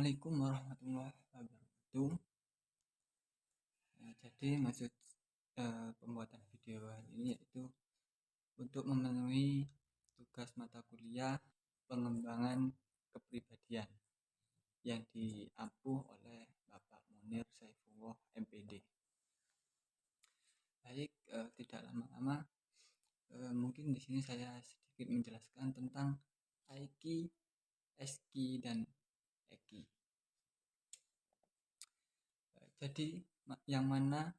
Assalamualaikum warahmatullahi wabarakatuh. Jadi maksud pembuatan video hari ini yaitu untuk memenuhi tugas mata kuliah pengembangan kepribadian yang diampu oleh Bapak Munir Saifullah MPD. Baik, tidak lama-lama, mungkin di sini saya sedikit menjelaskan tentang Aiki, Eski, dan Eki. Jadi yang mana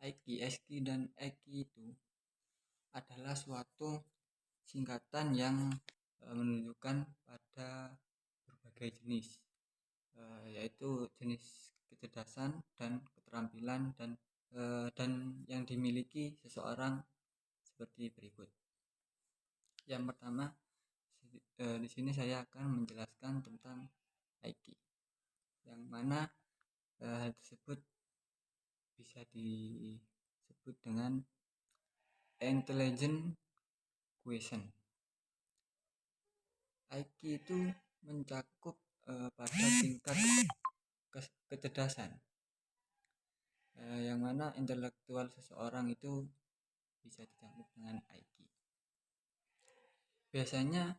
Aiki, Eski, dan Eki itu adalah suatu singkatan yang menunjukkan pada berbagai jenis, yaitu jenis kecerdasan dan keterampilan dan yang dimiliki seseorang seperti berikut. Yang pertama, di sini saya akan menjelaskan tentang Aiki, yang mana hal tersebut bisa disebut dengan intelligent question. IQ itu mencakup pada tingkat kecerdasan, yang mana intelektual seseorang itu bisa dicakup dengan IQ. Biasanya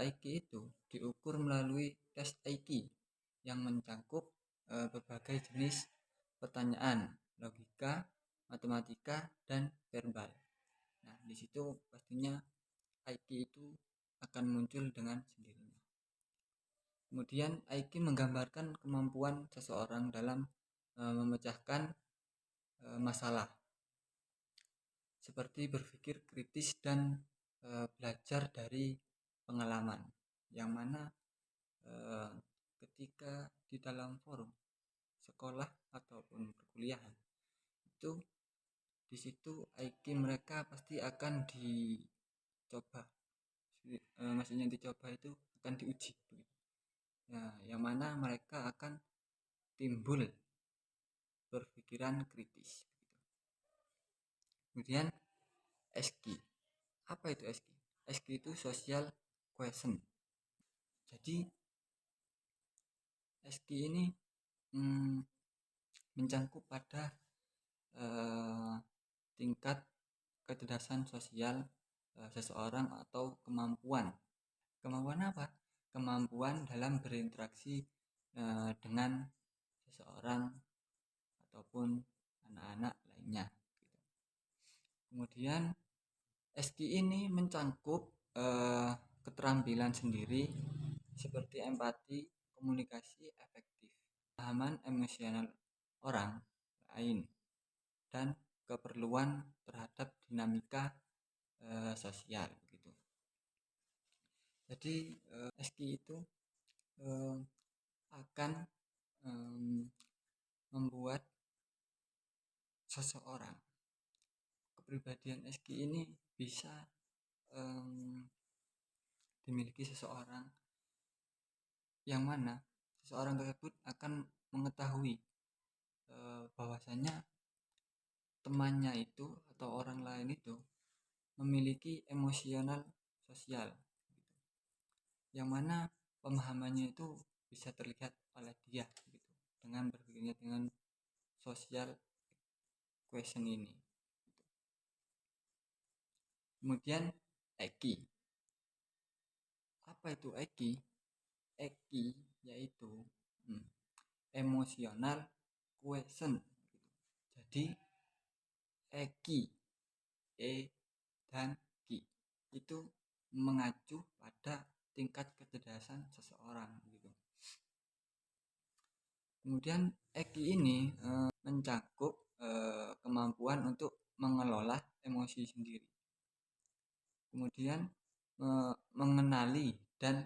IQ itu diukur melalui tes IQ yang mencakup berbagai jenis pertanyaan, logika, matematika, dan verbal. Nah, di situ pastinya IQ itu akan muncul dengan sendirinya. Kemudian IQ menggambarkan kemampuan seseorang dalam memecahkan masalah, seperti berpikir kritis dan belajar dari pengalaman, yang mana ketika di dalam forum sekolah ataupun perkuliahan itu di situ IQ mereka pasti akan dicoba, maksudnya dicoba itu akan diuji begitu. Nah, yang mana mereka akan timbul berpikiran kritis begitu. Kemudian SQ, apa itu SQ? SQ itu social question. Jadi SQ ini mencakup pada tingkat kecerdasan sosial seseorang atau kemampuan apa? Kemampuan dalam berinteraksi dengan seseorang ataupun anak-anak lainnya. Kemudian SQ ini mencakup keterampilan sendiri seperti empati, komunikasi efektif, pemahaman emosional orang lain, dan keperluan terhadap dinamika sosial begitu. Jadi SQ itu akan membuat seseorang, kepribadian SQ ini bisa dimiliki seseorang, yang mana seseorang tersebut akan mengetahui bahwasanya temannya itu atau orang lain itu memiliki emosional sosial gitu, yang mana pemahamannya itu bisa terlihat oleh dia gitu, dengan berpikirnya dengan social question ini gitu. Kemudian Eki, apa itu Eki? Eki yaitu emotional question gitu. Jadi Eki, E dan Ki itu mengacu pada tingkat kecerdasan seseorang gitu. Kemudian Eki ini mencakup kemampuan untuk mengelola emosi sendiri, kemudian mengenali dan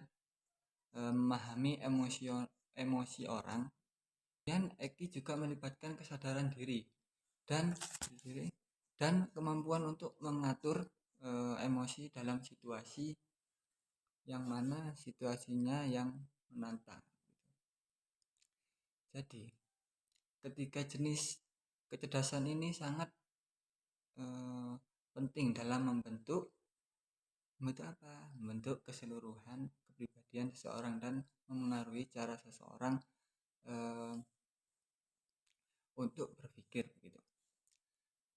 memahami emosi orang. Kemudian Eki juga melibatkan kesadaran diri dan kemampuan untuk mengatur emosi dalam situasi yang mana situasinya yang menantang. Jadi ketiga jenis kecerdasan ini sangat penting dalam membentuk apa? Membentuk keseluruhan kepribadian seseorang dan memengaruhi mengetahui cara seseorang untuk berpikir begitu,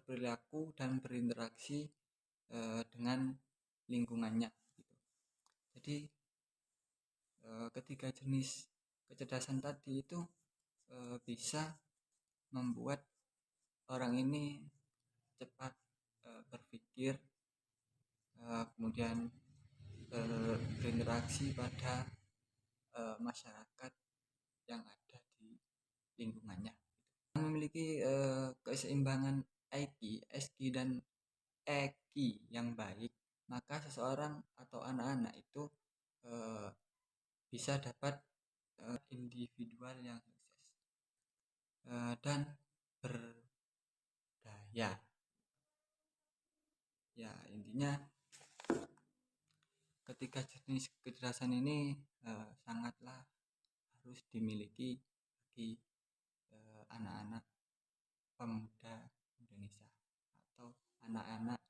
perilaku dan berinteraksi dengan lingkungannya gitu. Jadi ketiga jenis kecerdasan tadi itu bisa membuat orang ini cepat berpikir, kemudian berinteraksi pada masyarakat yang ada di lingkungannya. Memiliki keseimbangan IQ, SQ dan EQ yang baik, maka seseorang atau anak-anak itu bisa dapat individual yang sukses dan berdaya. Ya, intinya ketiga jenis kecerdasan ini sangatlah harus dimiliki bagi anak-anak pemuda Indonesia atau anak-anak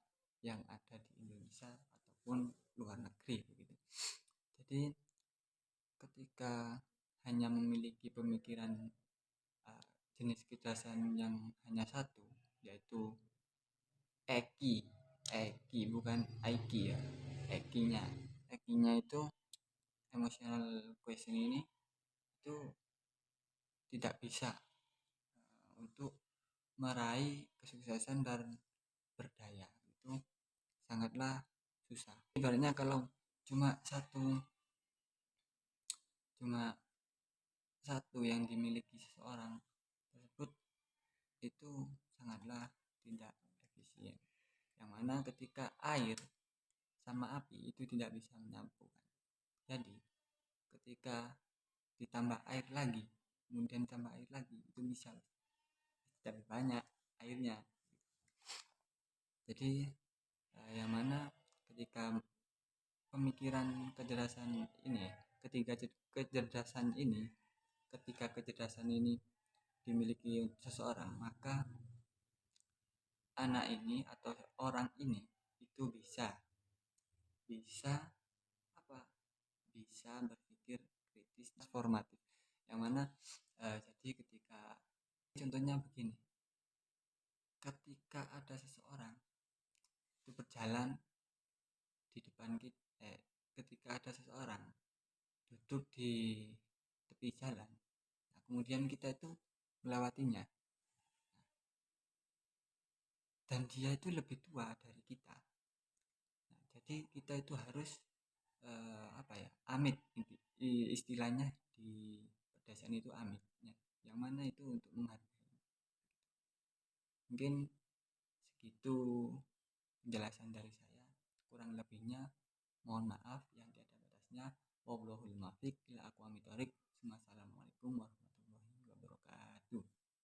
yang ada di Indonesia ataupun luar negeri begitu. Jadi ketika hanya memiliki pemikiran jenis kecerdasan yang hanya satu, yaitu EQ bukan IQ ya, EQ-nya itu emotional question ini itu tidak bisa untuk meraih kesuksesan dan berdaya, itu sangatlah susah. Ibaratnya kalau cuma satu yang dimiliki seseorang tersebut itu sangatlah tidak efisien, yang mana ketika air sama api itu tidak bisa menyambungkan. Jadi ketika ditambah air lagi, kemudian tambah air lagi, itu bisa lebih banyak airnya. Jadi yang mana ketika pemikiran kecerdasan ini, ketika kecerdasan ini dimiliki seseorang, maka anak ini atau orang ini itu bisa berpikir kritis transformatif, yang mana jadi ketika contohnya begini, ketika ada seseorang itu berjalan di depan kita, ketika ada seseorang duduk di tepi jalan, nah, kemudian kita itu melewatinya, dan dia itu lebih tua dari kita, nah, jadi kita itu harus amit, istilahnya di pedesaan itu amit, yang mana itu untuk menghargai. Mungkin segitu penjelasan dari saya, kurang lebihnya mohon maaf yang tiada batasnya. Wallahul muwaffiq ila